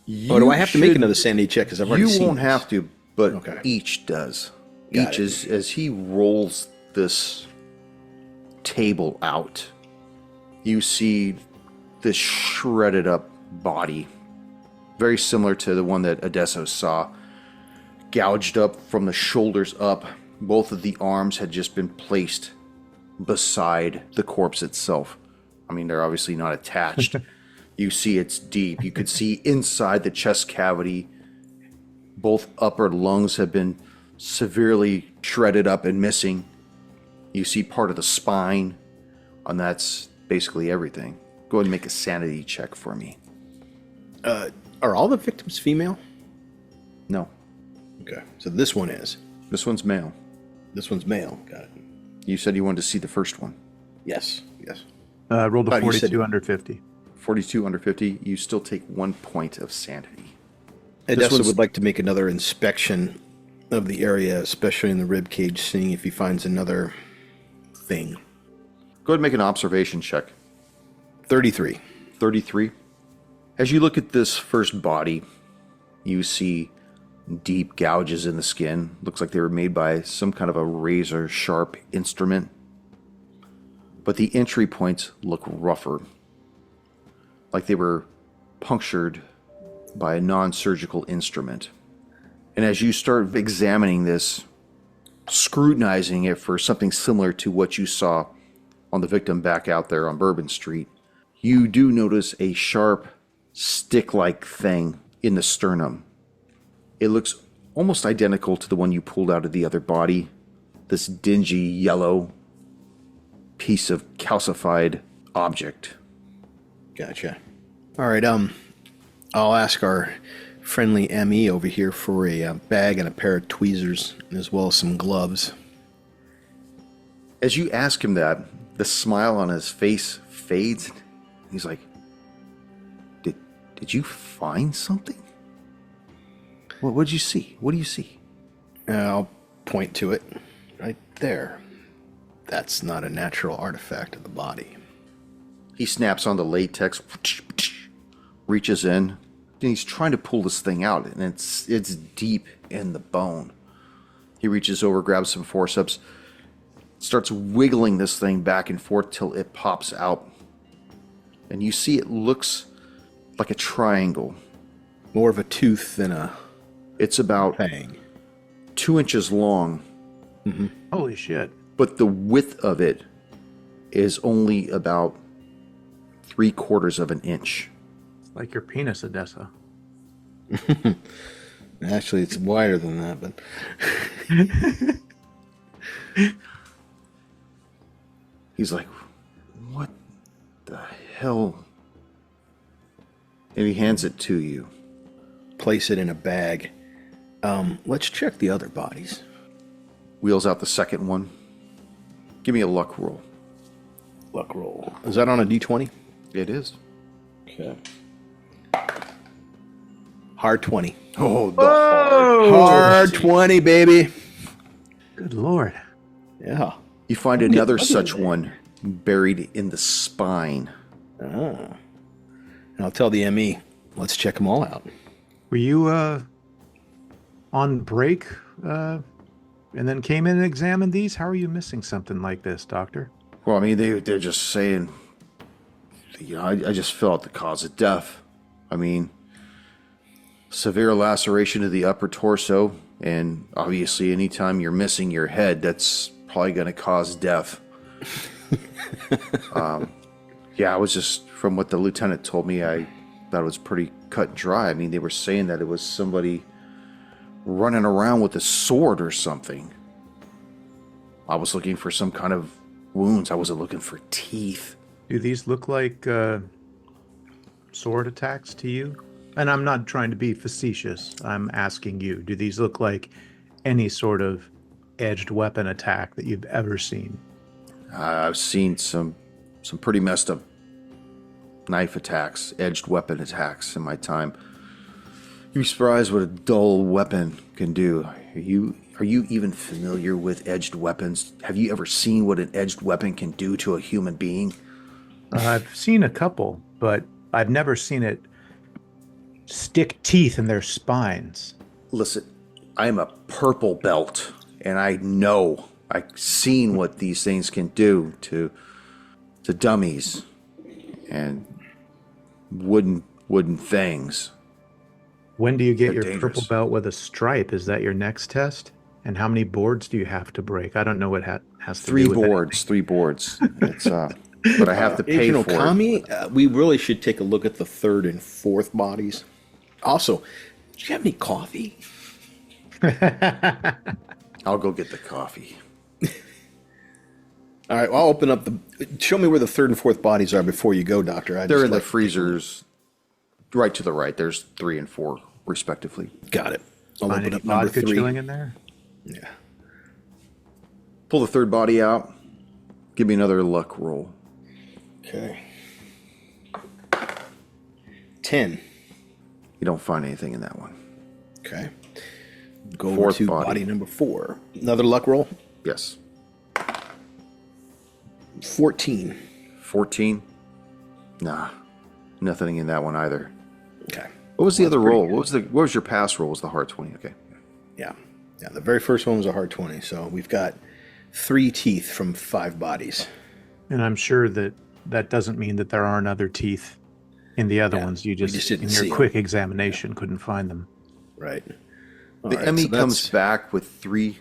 Do I have to make another sanity check because I've already seen You won't this? have to, but Okay. each does. Got Each it. is as he rolls this table out, you see this shredded up body, very similar to the one that Odessa saw, gouged up from the shoulders up. Both of the arms had just been placed beside the corpse itself. I mean, they're obviously not attached. You see it's deep. You could see inside the chest cavity. Both upper lungs have been severely shredded up and missing. You see part of the spine, and that's basically everything. Go ahead and make a sanity check for me. Are all the victims female? No. Okay. So this one is. This one's male. This one's male. Got it. You said you wanted to see the first one. Yes. Yes. Rolled a Thought you 42 said- under 50. 42 under 50. You still take 1 point of sanity. Odessa would like to make another inspection of the area, especially in the rib cage, seeing if he finds another thing. Go ahead and make an observation check. 33. 33. As you look at this first body, you see deep gouges in the skin. Looks like they were made by some kind of a razor sharp instrument. But the entry points look rougher, like they were punctured by a non-surgical instrument. And as you start examining this, scrutinizing it for something similar to what you saw on the victim back out there on Bourbon Street, you do notice a sharp stick-like thing in the sternum. It looks almost identical to the one you pulled out of the other body. This dingy yellow piece of calcified object. Gotcha. All right. I'll ask our friendly ME over here for a bag and a pair of tweezers, as well as some gloves. As you ask him that, the smile on his face fades. He's like, Did you find something? What'd you see? What do you see? I'll point to it right there. That's not a natural artifact of the body. He snaps on the latex, reaches in, and he's trying to pull this thing out, and it's deep in the bone. He reaches over, grabs some forceps, starts wiggling this thing back and forth till it pops out. And you see it looks like a triangle. More of a tooth than a It's about fang. 2 inches long, Holy shit. but the width of it is only about 3/4 of an inch. It's like your penis, Odessa. Actually, it's wider than that, but He's like, what the hell? And he hands it to you. place it in a bag. Let's check the other bodies. Wheels out the second one. Give me a luck roll. Luck roll. Is that on a D20? It is. Okay. Hard 20. Oh, the Hard 20, baby. Good lord. Yeah. You find another such one buried in the spine. And I'll tell the ME, let's check them all out. Were you on break and then came in and examined these? How are you missing something like this, Doctor? Well, I mean, they're just saying, I just fill out the cause of death. I mean, severe laceration of the upper torso, and obviously anytime you're missing your head, that's probably going to cause death. Yeah, I was just, from what the lieutenant told me, I thought it was pretty cut and dry. I mean, they were saying that it was somebody running around with a sword or something. I was looking for some kind of wounds. I wasn't looking for teeth. Do these look like sword attacks to you? And I'm not trying to be facetious. I'm asking you, do these look like any sort of edged weapon attack that you've ever seen? I've seen some pretty messed up knife attacks, edged weapon attacks in my time. You'd be surprised what a dull weapon can do. Are you even familiar with edged weapons? Have you ever seen what an edged weapon can do to a human being? I've seen a couple, but I've never seen it stick teeth in their spines. Listen, I'm a purple belt, and I know, I've seen what these things can do to dummies and wooden things. When do you get They're your dangerous. purple belt with a stripe? Is that your next test? And how many boards do you have to break? I don't know what has to Three do with boards. It's but I have to pay Agent for it. Okami, we really should take a look at the third and fourth bodies. Also, do you have any coffee? I'll go get the coffee. All right, well, I'll open up the. Show me where the third and fourth bodies are before you go, Doctor. They're in the freezers, right to the right. There's 3 and 4, respectively. Got it. I'll Find open any up number vodka 3. chilling in there? Yeah. Pull the third body out. Give me another luck roll. Okay. 10. You don't find anything in that one. Okay. Go over Fourth to body. body number 4. Another luck roll. Yes. 14. 14. Nah, nothing in that one either. Okay. What was the Well, other that's roll? pretty What was your pass roll? Was the hard 20? Okay. Yeah. Yeah. The very first one was a hard 20. So we've got 3 teeth from 5 bodies. And I'm sure that that doesn't mean that there aren't other teeth in the other ones. You just didn't in see your 'em. quick examination, couldn't find them. Right. The Emmy comes back with 3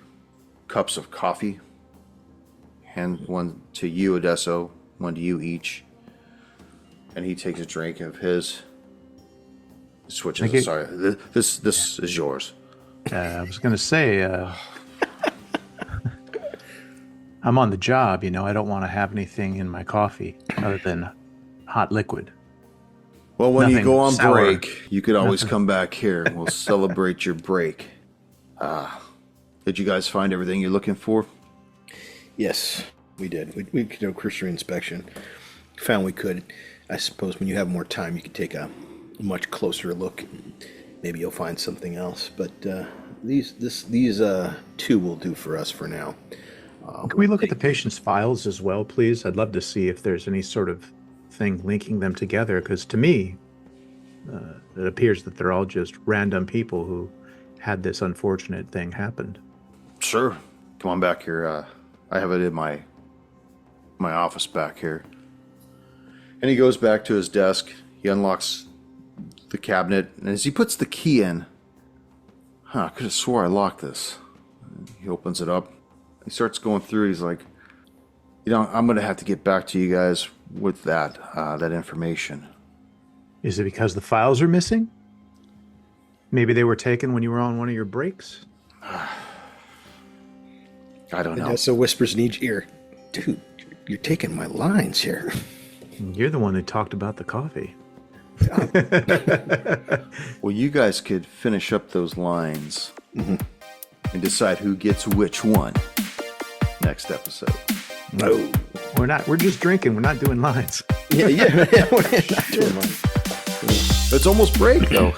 cups of coffee. Hand one to you, Odesso, one to you each. And he takes a drink of his. Switches. Okay. Sorry, this is yours. I was going to say, I'm on the job, you know. I don't want to have anything in my coffee other than hot liquid. Well, when you Nothing go on sour. break, you could always come back here. We'll celebrate your break. Did you guys find everything you're looking for? Yes, we did. We could do a cursory inspection. Found we could. I suppose when you have more time, you could take a much closer look. Maybe you'll find something else. But these 2 will do for us for now. Can we look at the patient's files as well, please? I'd love to see if there's any sort of thing linking them together, because to me, it appears that they're all just random people who had this unfortunate thing happen. Sure. Come on back here. I have it in my office back here. And he goes back to his desk. He unlocks the cabinet, and as he puts the key in, I could have swore I locked this. He opens it up. He starts going through. He's like, I'm going to have to get back to you guys with that information. Is it because the files are missing? Maybe they were taken when you were on one of your breaks? I don't know. Odessa whispers in each ear, dude, you're taking my lines here. You're the one who talked about the coffee. Well, you guys could finish up those lines and decide who gets which one next episode. No. We're just drinking. We're not doing lines. Yeah. We're not doing mine. It's almost break, though.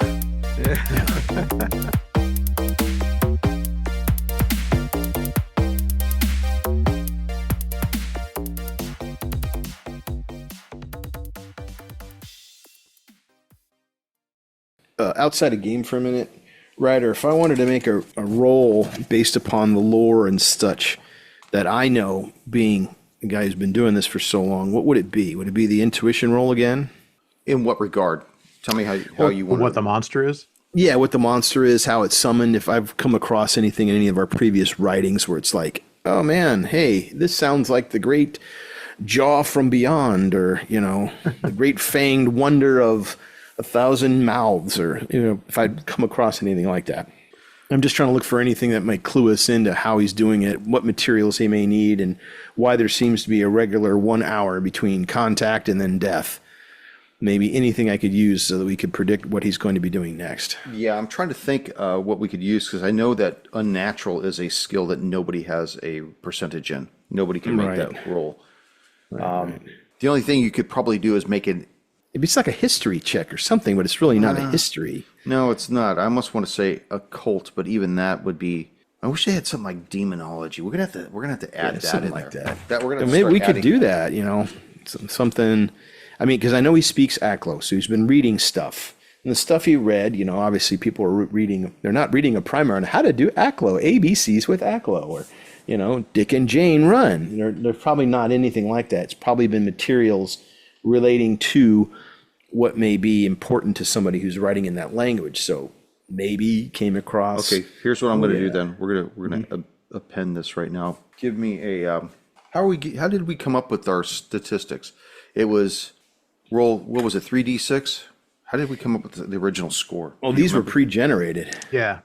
Outside of game for a minute, Ryder, if I wanted to make a roll based upon the lore and such that I know, being a guy who's been doing this for so long, what would it be? Would it be the intuition roll again? In what regard? Tell me how you want What the monster is? Yeah, what the monster is, how it's summoned. If I've come across anything in any of our previous writings where it's like, oh man, hey, this sounds like the great jaw from beyond, or, the great fanged wonder of 1,000 mouths, or, if I'd come across anything like that. I'm just trying to look for anything that might clue us into how he's doing it, what materials he may need, and why there seems to be a regular 1 hour between contact and then death. Maybe anything I could use so that we could predict what he's going to be doing next. Yeah, I'm trying to think what we could use, because I know that unnatural is a skill that nobody has a percentage in. Nobody can make that roll. Right. The only thing you could probably do is make it. It's like a history check or something, but it's really not a history. No, it's not. I almost want to say occult, but even that would be. I wish they had something like demonology. We're gonna have to add that something in like there. that. We're gonna Maybe we could adding do that. Something. I mean, because I know he speaks Aklo, so he's been reading stuff. And the stuff he read, obviously people are reading. They're not reading a primer on how to do Aklo, ABCs with Aklo, or Dick and Jane run. There's probably not anything like that. It's probably been materials relating to what may be important to somebody who's writing in that language. So maybe he came across. Okay, here's what I'm going to do then. We're gonna append this right now. Give me a How did we come up with our statistics? It was roll, what was it, 3d6? How did we come up with the original score? Well, these were pre-generated. Yeah.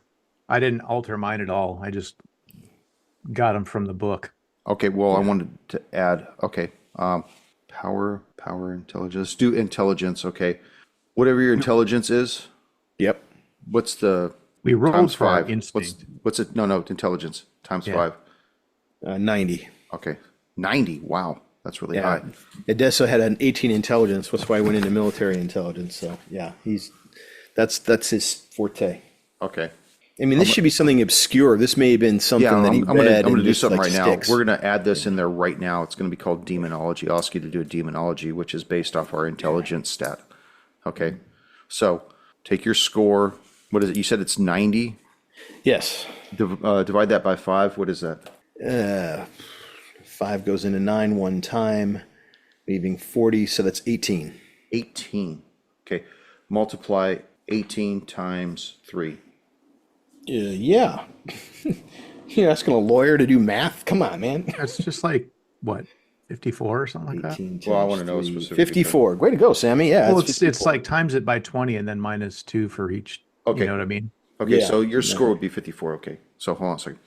I didn't alter mine at all. I just got them from the book. Okay, well, I wanted to add, power, intelligence. Do intelligence, okay. Whatever your intelligence is, Yep. what's the We rolled times for our 5? instinct. What's it? No, intelligence times Yeah. 5. 90. Okay, 90. Wow, that's really Yeah. high. Edesso had an 18 intelligence. That's why he went into military intelligence. So yeah, that's his forte. Okay. I mean, this should be something obscure. This may have been something Yeah, that he I'm gonna read. and do just, something like, right sticks. now. We're gonna add this in there right now. It's gonna be called demonology. I'll ask you to do a demonology, which is based off our intelligence stat. Okay, so take your score. What is it? You said it's 90. Yes. Divide that by 5. What is that? 5 goes into 9 one time, leaving 40. So that's 18. 18. Okay, multiply 18 times 3. Yeah. You're asking a lawyer to do math? Come on, man. It's just like, what, 54 or something like that? 18 Well, I times want to know 3, specifically. 54. Way to go, Sammy. Yeah. Well, it's it's 54. like times it by 20 and then minus 2 for each. Okay. You know what I mean? Okay, Yeah. so your score would be 54. Okay, so hold on a second.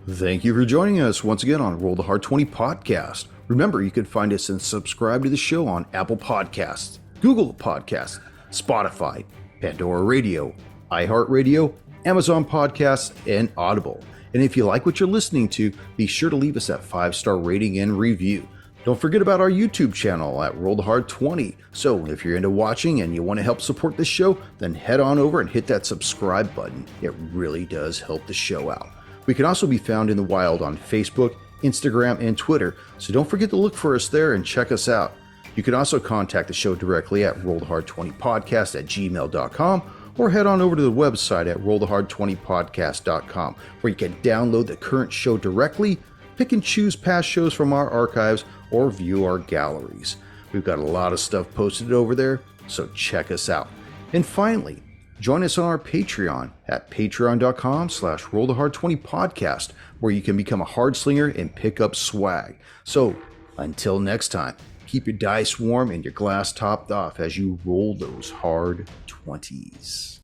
Thank you for joining us once again on Roll the Hard 20 podcast. Remember, you can find us and subscribe to the show on Apple Podcasts, Google Podcasts, Spotify, Pandora Radio, iHeart Radio, Amazon Podcasts, and Audible. And if you like what you're listening to, be sure to leave us that 5-star rating and review. Don't forget about our YouTube channel at Roll the Hard 20. So if you're into watching and you want to help support this show, then head on over and hit that subscribe button. It really does help the show out. We can also be found in the wild on Facebook, Instagram, and Twitter, so don't forget to look for us there and check us out. You can also contact the show directly at rollthehard20podcast@gmail.com or head on over to the website at rollthehard20podcast.com, where you can download the current show directly, pick and choose past shows from our archives, or view our galleries. We've got a lot of stuff posted over there, so check us out. And finally, join us on our Patreon at patreon.com/rollthehard20podcast, where you can become a hard slinger and pick up swag. So until next time, keep your dice warm and your glass topped off as you roll those hard 20s.